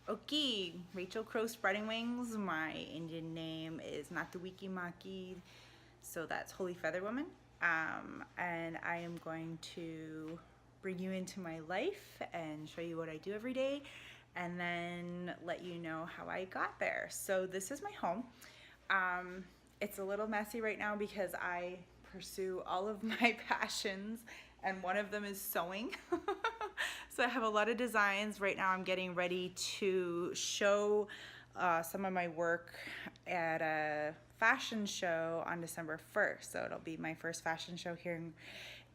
Okay, Rachel Crow Spreading Wings. My Indian name is Natuwiki Maki, so that's Holy Feather Woman. And I am going to bring you into my life and show you what I do every day, and then let you know how I got there. So this is my home. It's a little messy right now because I pursue all of my passions, and one of them is sewing. So I have a lot of designs. Right now I'm getting ready to show some of my work at a fashion show on December 1st. So it'll be my first fashion show here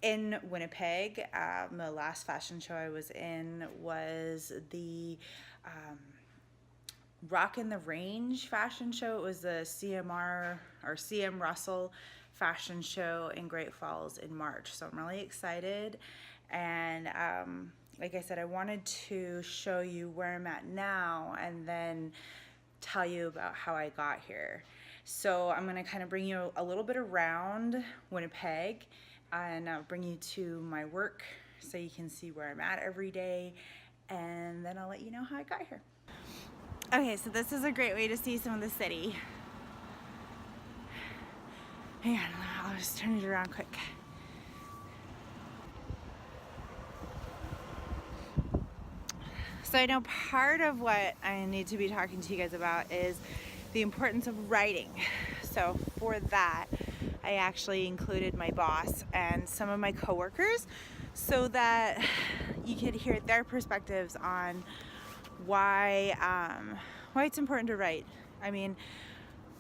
in Winnipeg. The last fashion show I was in was the Rock in the Range fashion show. It was the CMR or CM Russell fashion show in Great Falls in March. So I'm really excited. And like I said, I wanted to show you where I'm at now and then tell you about how I got here. So I'm going to kind of bring you a little bit around Winnipeg and bring you to my work so you can see where I'm at every day, and then I'll let you know how I got here. Okay, so this is a great way to see some of the city. Hang on, I'll just turn it around quick. So I know part of what I need to be talking to you guys about is the importance of writing. So for that, I actually included my boss and some of my coworkers so that you could hear their perspectives on why it's important to write. I mean,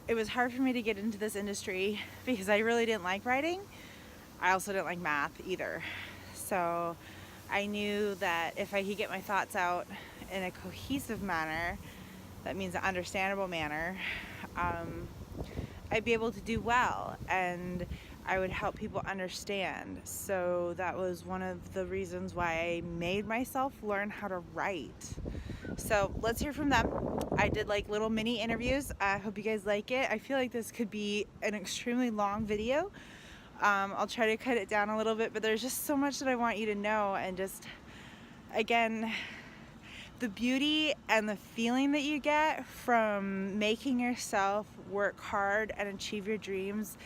it was hard for me to get into this industry because I really didn't like writing. I also didn't like math either. So I knew that if I could get my thoughts out in a cohesive manner, that means an understandable manner, I'd be able to do well and I would help people understand. So that was one of the reasons why I made myself learn how to write. So let's hear from them. I did like little mini interviews. I hope you guys like it. I feel like this could be an extremely long video. I'll try to cut it down a little bit, but there's just so much that I want you to know, and just, again, the beauty and the feeling that you get from making yourself work hard and achieve your dreams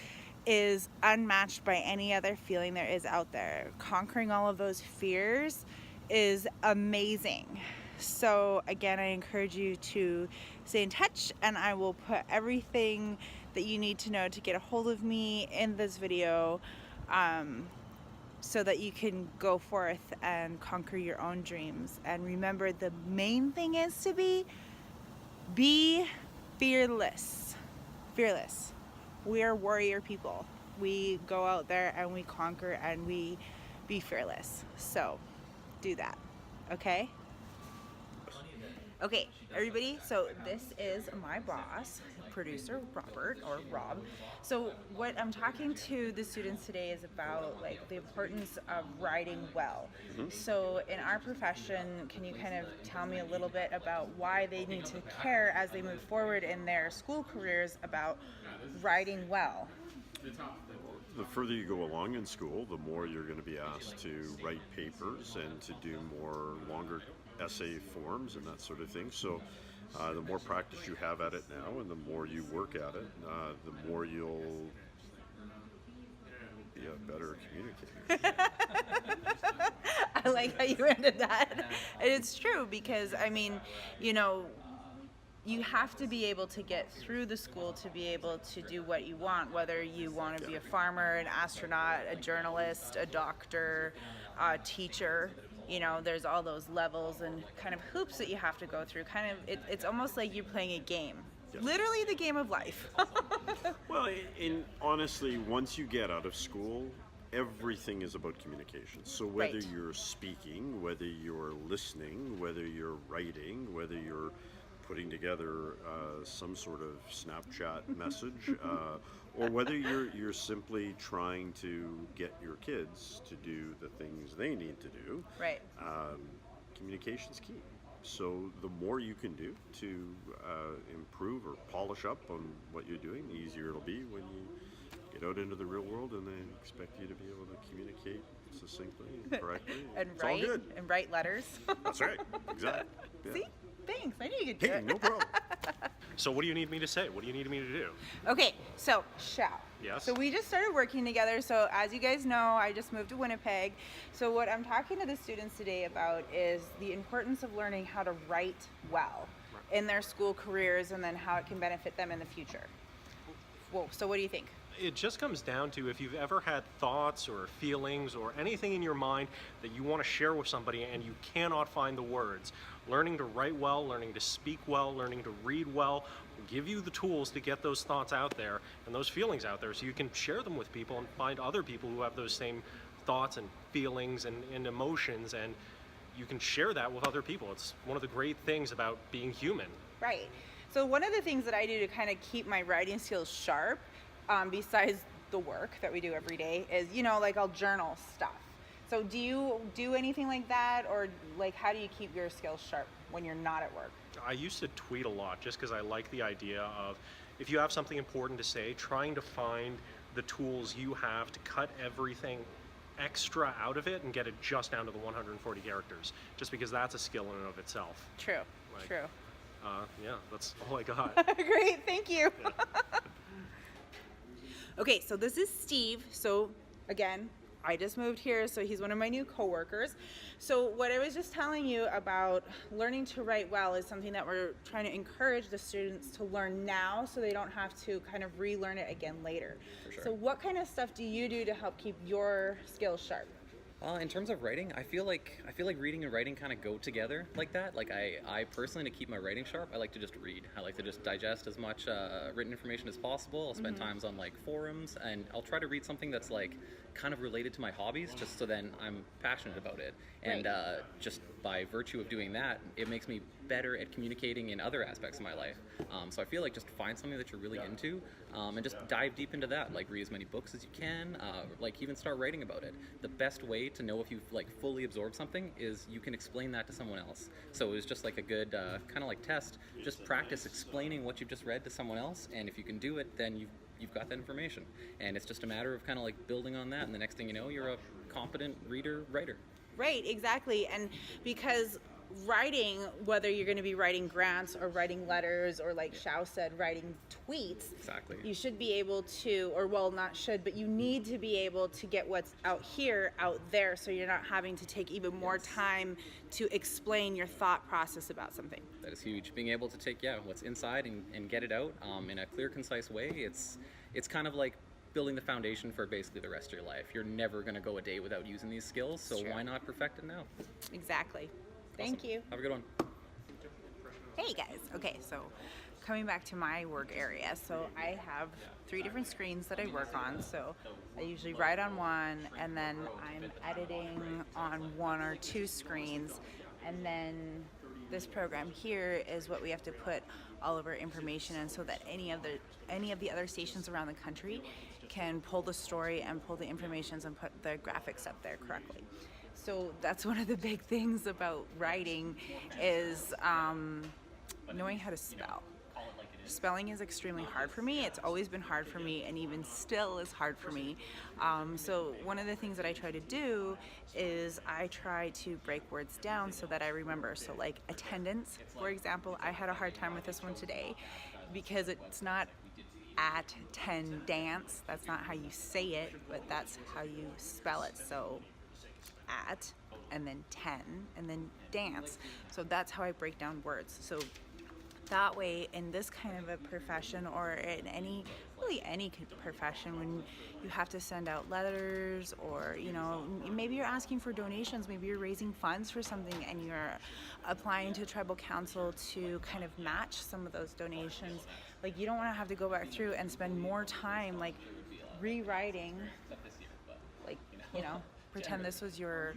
is unmatched by any other feeling there is out there. Conquering all of those fears is amazing. So again, I encourage you to stay in touch, and I will put everything that you need to know to get a hold of me in this video, so that you can go forth and conquer your own dreams. And remember, the main thing is to be fearless. Fearless. We are warrior people. We go out there and we conquer and we be fearless. So do that, okay? Okay, everybody, so this is my boss, producer Robert, or Rob. So what I'm talking to the students today is about like the importance of writing well. So in our profession, can you kind of tell me a little bit about why they need to care as they move forward in their school careers about writing well? The further you go along in school, the more you're going to be asked to write papers and to do more longer essay forms and that sort of thing. So the more practice you have at it now and the more you work at it, the more you'll be a better communicator. I like how you ended that. And it's true because, I mean, you know, you have to be able to get through the school to be able to do what you want, whether you want to be a farmer, an astronaut, a journalist, a doctor, a teacher. You know, there's all those levels and kind of hoops that you have to go through. Kind of, it's almost like you're playing a game. Yes. Literally the game of life. Well, honestly, once you get out of school, everything is about communication. So whether Right. you're speaking, whether you're listening, whether you're writing, whether you're putting together some sort of Snapchat message, or whether you're simply trying to get your kids to do the things they need to do, Right. Communication's key. So the more you can do to improve or polish up on what you're doing, the easier it'll be when you get out into the real world and they expect you to be able to communicate succinctly and correctly. And it's all good. And write letters. That's right. Exactly. Yeah. See? Thanks. I knew you could do Hey, it. no problem. So what do you need me to say? What do you need me to do? Okay, so shall. Yes? So we just started working together. So as you guys know, I just moved to Winnipeg. So what I'm talking to the students today about is the importance of learning how to write well in their school careers, and then how it can benefit them in the future. Whoa, so what do you think? It just comes down to if you've ever had thoughts or feelings or anything in your mind that you want to share with somebody and you cannot find the words. Learning to write well, learning to speak well, learning to read well will give you the tools to get those thoughts out there and those feelings out there so you can share them with people and find other people who have those same thoughts and feelings and emotions, and you can share that with other people. It's one of the great things about being human. Right. So one of the things that I do to kind of keep my writing skills sharp, besides the work that we do every day, is, like I'll journal stuff. So do you do anything like that, or like how do you keep your skills sharp when you're not at work? I used to tweet a lot just because I like the idea of, if you have something important to say, trying to find the tools you have to cut everything extra out of it and get it just down to the 140 characters, just because that's a skill in and of itself. True. Like, True. Yeah, that's all I got. Great, thank you. Okay, so this is Steve. So again, I just moved here, so he's one of my new coworkers. So what I was just telling you about learning to write well is something that we're trying to encourage the students to learn now, so they don't have to kind of relearn it again later. For sure. So what kind of stuff do you do to help keep your skills sharp? In terms of writing, I feel like reading and writing kind of go together like that. Like I personally, to keep my writing sharp, I like to just read. I like to just digest as much written information as possible. I'll spend times on like forums, and I'll try to read something that's like kind of related to my hobbies, just so then I'm passionate about it. And just by virtue of doing that, it makes me better at communicating in other aspects of my life. So I feel like just find something that you're really into, and just dive deep into that. Like read as many books as you can. Like even start writing about it. The best way to know if you've like fully absorbed something is you can explain that to someone else. So it was just like a good kind of like test. Just practice explaining what you've just read to someone else, and if you can do it, then you've got that information. And it's just a matter of kind of like building on that, and the next thing you know, you're a competent writer. Right, exactly. And because writing, whether you're going to be writing grants or writing letters or, like Xiao said, writing tweets, Exactly. you should be able to, or well, not should, but you need to be able to get what's out here out there, so you're not having to take even more time to explain your thought process about something. That is huge. Being able to take what's inside and get it out in a clear, concise way. It's kind of like building the foundation for basically the rest of your life. You're never going to go a day without using these skills, so True. why not perfect it now? Exactly. Thank Awesome. you. Have a good one. Hey guys. Okay, so coming back to my work area, so I have 3 different screens that I work on. So I usually write on one, and then I'm editing on 1 or 2 screens, and then this program here is what we have to put all of our information in, so that any of the other stations around the country can pull the story and pull the information and put the graphics up there correctly. So that's one of the big things about writing is knowing how to spell. Spelling is extremely hard for me. It's always been hard for me, and even still is hard for me. So one of the things that I try to do is I try to break words down so that I remember. So like attendance, for example, I had a hard time with this one today because it's not at 10 dance. That's not how you say it, but that's how you spell it. So at, and then 10, and then dance. So that's how I break down words. So that way, in this kind of a profession, or in any profession, when you have to send out letters, or maybe you're asking for donations, maybe you're raising funds for something, and you're applying to tribal council to kind of match some of those donations, like you don't want to have to go back through and spend more time like rewriting, like pretend this was your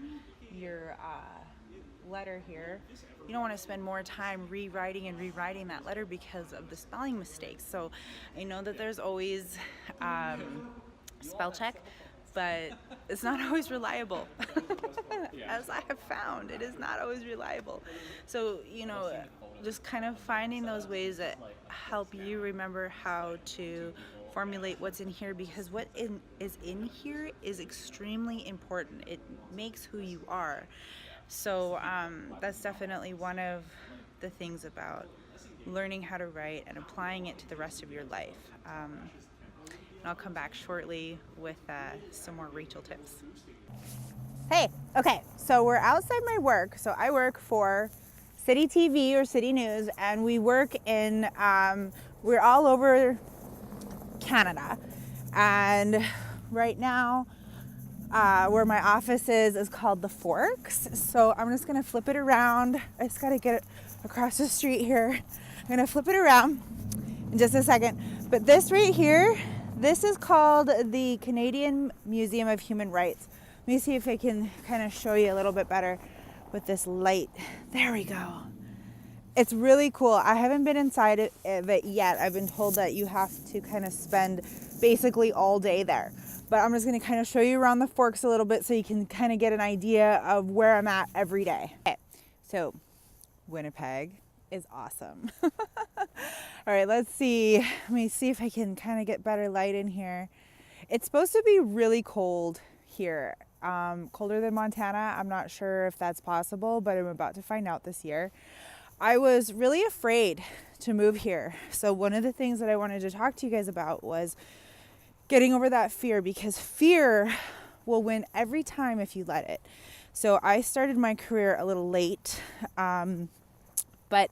letter here. You don't want to spend more time rewriting that letter because of the spelling mistakes. So I know that there's always spell check, but it's not always reliable. As I have found, it is not always reliable. So just kind of finding those ways that help you remember how to formulate what's in here, because what is in here is extremely important. It makes who you are. So that's definitely one of the things about learning how to write and applying it to the rest of your life. And I'll come back shortly with some more Rachel tips. Hey, okay, so we're outside my work. So I work for City TV or City News, and we work in, we're all over Canada. And right now, where my office is called the Forks. So I'm just gonna flip it around. I just gotta get it across the street here. I'm gonna flip it around in just a second. But this right here, this is called the Canadian Museum of Human Rights. Let me see if I can kind of show you a little bit better with this light. There we go. It's really cool. I haven't been inside of it yet. I've been told that you have to kind of spend basically all day there. But I'm just going to kind of show you around the Forks a little bit so you can kind of get an idea of where I'm at every day. Okay. So Winnipeg is awesome. All right, let's see. Let me see if I can kind of get better light in here. It's supposed to be really cold here. Colder than Montana. I'm not sure if that's possible, but I'm about to find out this year. I was really afraid to move here. So one of the things that I wanted to talk to you guys about was getting over that fear, because fear will win every time if you let it. So I started my career a little late, but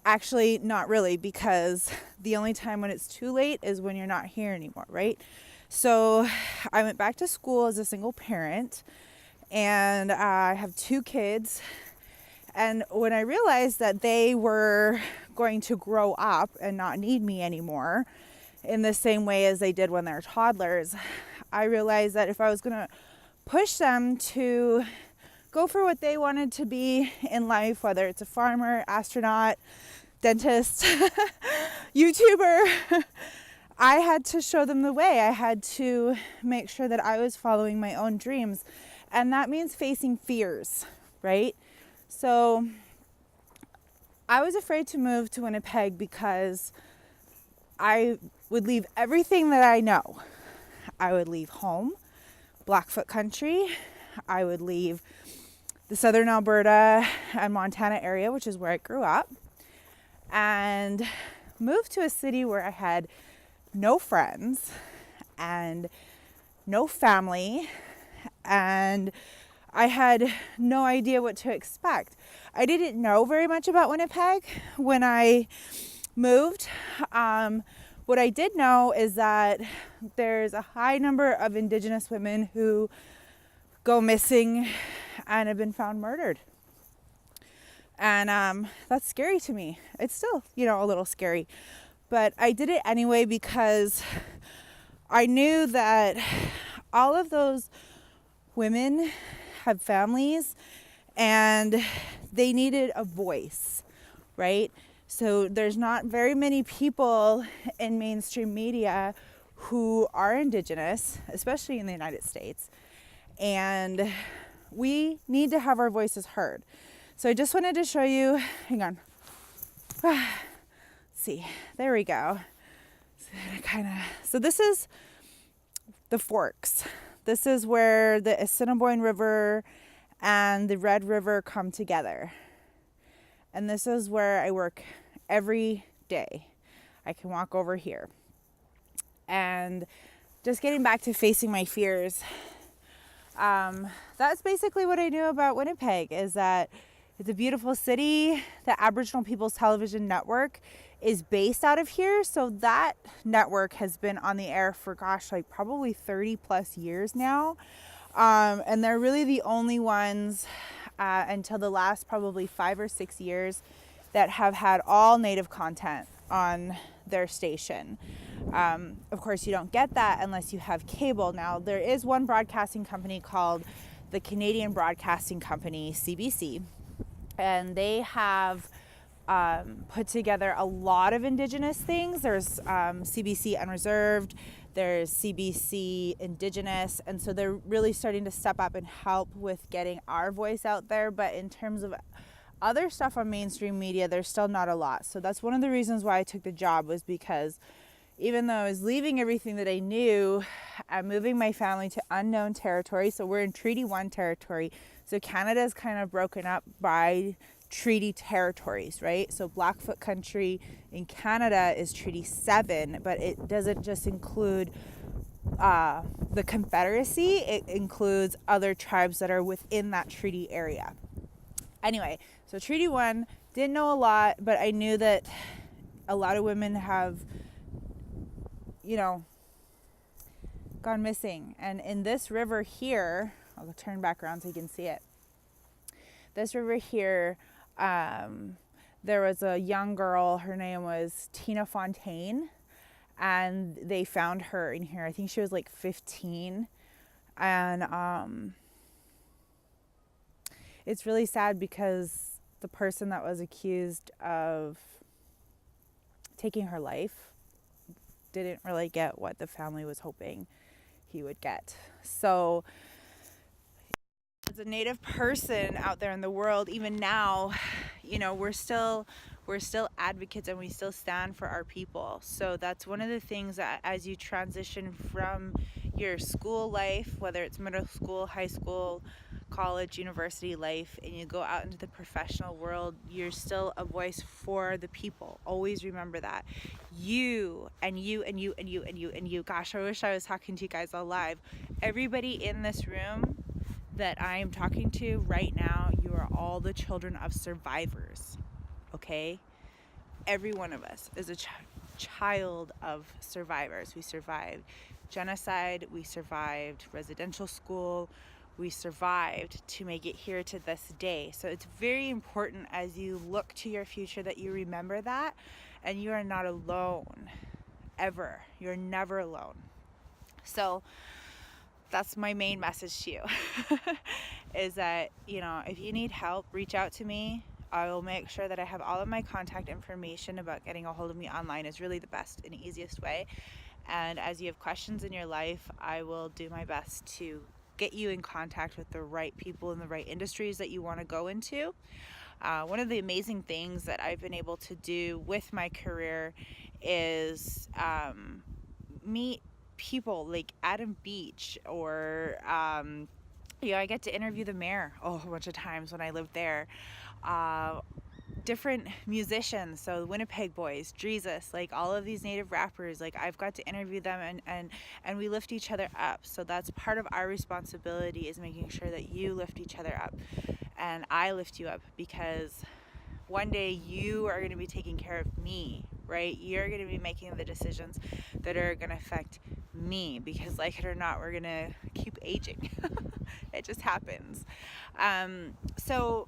actually not really, because the only time when it's too late is when you're not here anymore, right? So I went back to school as a single parent, and I have 2 kids. And when I realized that they were going to grow up and not need me anymore in the same way as they did when they were toddlers, I realized that if I was going to push them to go for what they wanted to be in life, whether it's a farmer, astronaut, dentist, YouTuber, I had to show them the way. I had to make sure that I was following my own dreams. And that means facing fears, right? So I was afraid to move to Winnipeg because I would leave everything that I know. I would leave home, Blackfoot country. I would leave the southern Alberta and Montana area, which is where I grew up, and move to a city where I had no friends and no family, and I had no idea what to expect. I didn't know very much about Winnipeg when I moved. What I did know is that there's a high number of Indigenous women who go missing and have been found murdered. And that's scary to me. It's still, a little scary. But I did it anyway because I knew that all of those women have families and they needed a voice, right? So there's not very many people in mainstream media who are Indigenous, especially in the United States. And we need to have our voices heard. So I just wanted to show you, hang on. Let's see, there we go. So this is the Forks. This is where the Assiniboine River and the Red River come together. And this is where I work every day. I can walk over here. And just getting back to facing my fears, that's basically what I knew about Winnipeg, is that it's a beautiful city. The Aboriginal People's Television Network is based out of here. So that network has been on the air for, probably 30 plus years now. And they're really the only ones until the last probably 5 or 6 years that have had all native content on their station. Of course, you don't get that unless you have cable. Now, there is one broadcasting company called the Canadian Broadcasting Company, CBC, and they have put together a lot of Indigenous things. There's CBC Unreserved, there's CBC Indigenous, and so they're really starting to step up and help with getting our voice out there. But in terms of other stuff on mainstream media, there's still not a lot. So that's one of the reasons why I took the job, was because even though I was leaving everything that I knew, I'm moving my family to unknown territory. So we're in Treaty 1 territory. So Canada is kind of broken up by treaty territories, right? So Blackfoot country in Canada is Treaty 7, but it doesn't just include the Confederacy, it includes other tribes that are within that treaty area. Anyway, so Treaty 1, didn't know a lot, but I knew that a lot of women have, gone missing. And in this river here, I'll turn back around so you can see it. This river here, there was a young girl, her name was Tina Fontaine, and they found her in here. I think she was like 15. And it's really sad because the person that was accused of taking her life didn't really get what the family was hoping he would get. So as a Native person out there in the world, even now, we're still advocates, and we still stand for our people. So that's one of the things that as you transition from your school life, whether it's middle school, high school, college, university life, and you go out into the professional world, you're still a voice for the people. Always remember that. You and you and you and you and you and you. Gosh, I wish I was talking to you guys all live. Everybody in this room that I am talking to right now, you are all the children of survivors, okay? Every one of us is a child of survivors. We survived genocide, we survived residential school, we survived to make it here to this day. So it's very important as you look to your future that you remember that, and you are not alone, ever. You're never alone. So that's my main message to you is that, if you need help, reach out to me. I will make sure that I have all of my contact information. About getting a hold of me online is really the best and easiest way. And as you have questions in your life, I will do my best to get you in contact with the right people in the right industries that you want to go into. One of the amazing things that I've been able to do with my career is meet people like Adam Beach, or I get to interview the mayor a whole bunch of times when I lived there. Different musicians, so Winnipeg Boys, Jesus, like all of these Native rappers, like I've got to interview them, and we lift each other up. So that's part of our responsibility, is making sure that you lift each other up, and I lift you up, because one day you are going to be taking care of me, right? You're going to be making the decisions that are going to affect me, because like it or not, we're going to keep aging. It just happens. So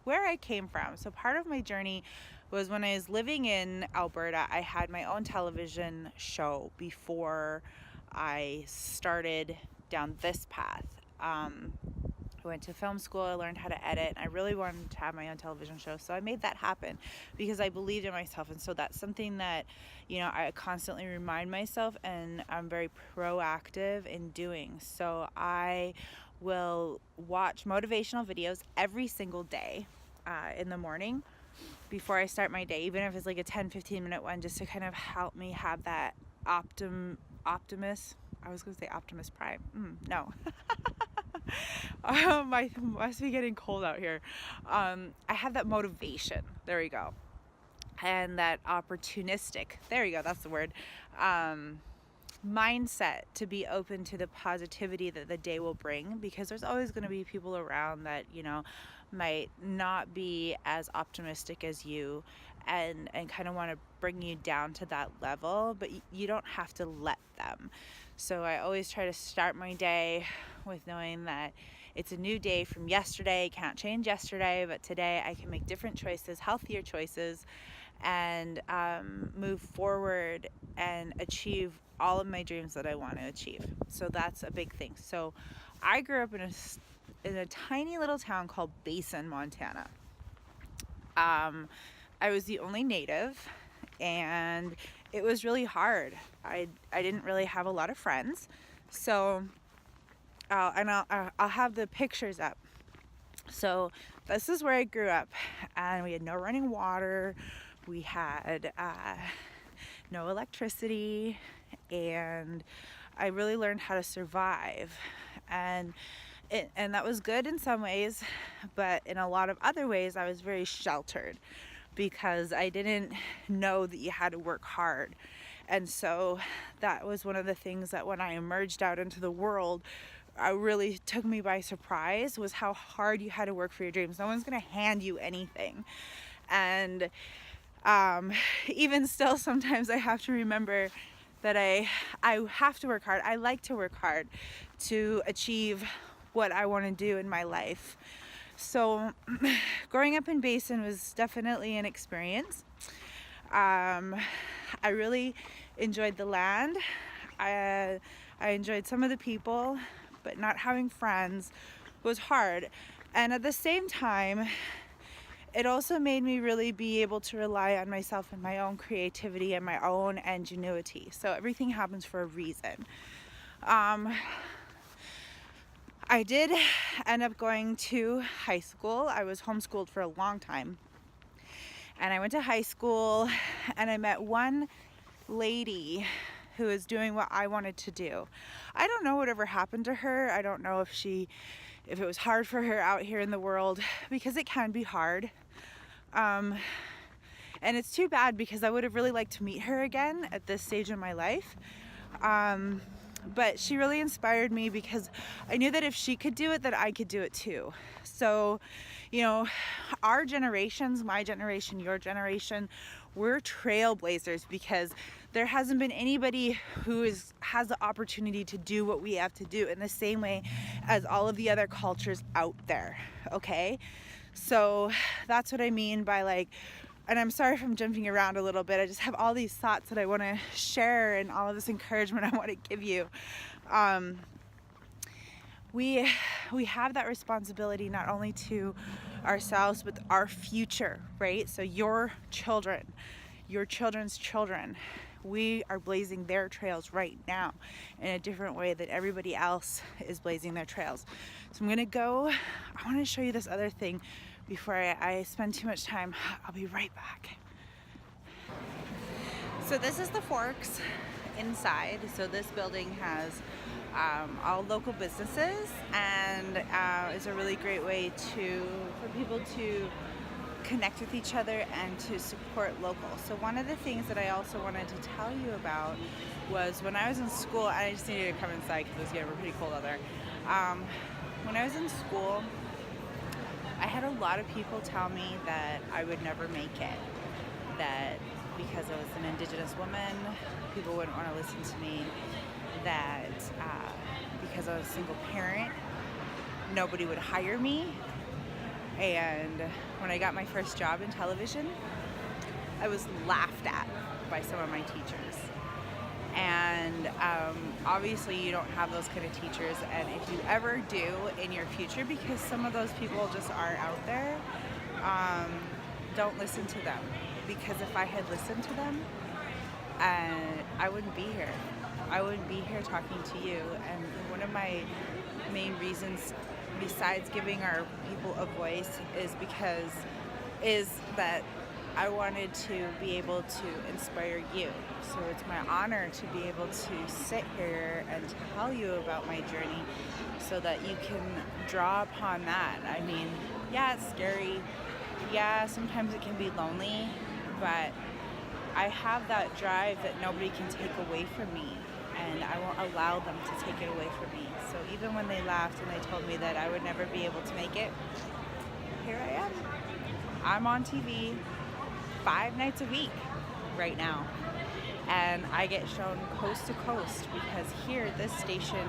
where I came from, so part of my journey was when I was living in Alberta. I had my own television show before I started down this path. I went to film school, I learned how to edit, and I really wanted to have my own television show. So I made that happen because I believed in myself. And so that's something that, I constantly remind myself, and I'm very proactive in doing. So I will watch motivational videos every single day in the morning before I start my day, even if it's like a 10-15 minute one, just to kind of help me have that Optimus. I was going to say Optimus Prime. No. I must be getting cold out here. I have that motivation. There we go. And that opportunistic. There you go. That's the word. Mindset to be open to the positivity that the day will bring, because there's always going to be people around that, might not be as optimistic as you, and kind of want to bring you down to that level, but you don't have to let them. So I always try to start my day with knowing that it's a new day from yesterday. Can't change yesterday, but today I can make different choices, healthier choices, and move forward and achieve all of my dreams that I want to achieve. So that's a big thing. So I grew up in a tiny little town called Basin, Montana. I was the only Native, and it was really hard. I didn't really have a lot of friends. So I'll have the pictures up. So this is where I grew up, and we had no running water. We had no electricity, and I really learned how to survive. And and that was good in some ways, but in a lot of other ways I was very sheltered because I didn't know that you had to work hard. And so that was one of the things that when I emerged out into the world, really took me by surprise, was how hard you had to work for your dreams. No one's going to hand you anything. And even still, sometimes I have to remember that I have to work hard. I like to work hard to achieve what I want to do in my life. So growing up in Basin was definitely an experience. I really enjoyed the land. I enjoyed some of the people, but not having friends was hard. And at the same time, it also made me really be able to rely on myself and my own creativity and my own ingenuity. So everything happens for a reason. I did end up going to high school. I was homeschooled for a long time. And I went to high school and I met one lady who was doing what I wanted to do. I don't know whatever happened to her. I don't know if it was hard for her out here in the world, because it can be hard. And it's too bad because I would have really liked to meet her again at this stage in my life. But she really inspired me because I knew that if she could do it, that I could do it too. So, our generations, my generation, your generation, we're trailblazers because there hasn't been anybody who has the opportunity to do what we have to do in the same way as all of the other cultures out there, okay? So that's what I mean by and I'm sorry if I'm jumping around a little bit. I just have all these thoughts that I want to share and all of this encouragement I want to give you. We have that responsibility not only to ourselves, but our future, right? So your children, your children's children, we are blazing their trails right now in a different way that everybody else is blazing their trails. So I'm gonna go, I want to show you this other thing before I spend too much time. I'll be right back. So this is the Forks inside. So this building has all local businesses, and is a really great way for people to connect with each other and to support local. So one of the things that I also wanted to tell you about was when I was in school, and I just needed to come inside because it was getting pretty cold out there. When I was in school, I had a lot of people tell me that I would never make it, that because I was an Indigenous woman, people wouldn't want to listen to me, that because I was a single parent, nobody would hire me. And when I got my first job in television, I was laughed at by some of my teachers. And obviously you don't have those kind of teachers, and if you ever do in your future, because some of those people just are out there, don't listen to them, because if I had listened to them, I wouldn't be here. I wouldn't be here talking to you. And one of my main reasons, besides giving our people a voice, is that I wanted to be able to inspire you. So it's my honor to be able to sit here and tell you about my journey so that you can draw upon that. I mean, yeah, it's scary. Yeah, sometimes it can be lonely, but I have that drive that nobody can take away from me, and I won't allow them to take it away from me. So even when they laughed and they told me that I would never be able to make it, here I am. I'm on TV 5 nights a week right now, and I get shown coast to coast because here, this station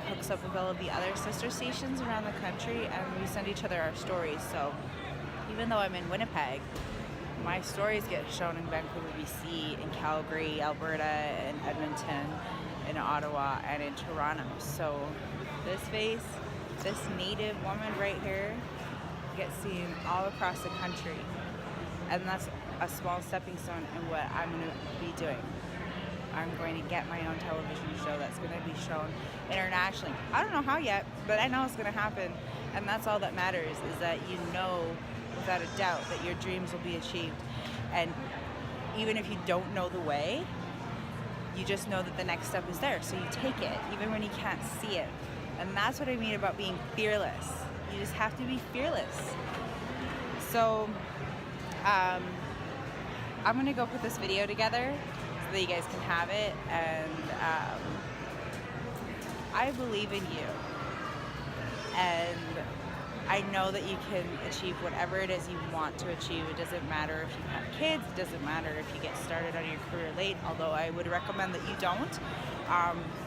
hooks up with all of the other sister stations around the country, and we send each other our stories. So even though I'm in Winnipeg, my stories get shown in Vancouver, BC, in Calgary, Alberta, in Edmonton, in Ottawa, and in Toronto. So this face, this Native woman right here, gets seen all across the country. And that's a small stepping stone in what I'm going to be doing. I'm going to get my own television show that's going to be shown internationally. I don't know how yet, but I know it's going to happen. And that's all that matters, is that you know without a doubt that your dreams will be achieved. And even if you don't know the way, you just know that the next step is there. So you take it, even when you can't see it. And that's what I mean about being fearless. You just have to be fearless. So I'm gonna go put this video together so that you guys can have it, and I believe in you, and I know that you can achieve whatever it is you want to achieve. It doesn't matter if you have kids, it doesn't matter if you get started on your career late, although I would recommend that you don't,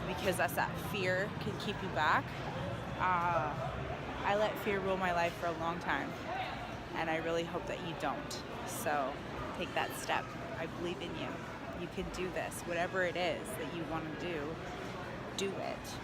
because that's that fear can keep you back. I let fear rule my life for a long time, and I really hope that you don't. So take that step. I believe in you. You can do this. Whatever it is that you want to do it.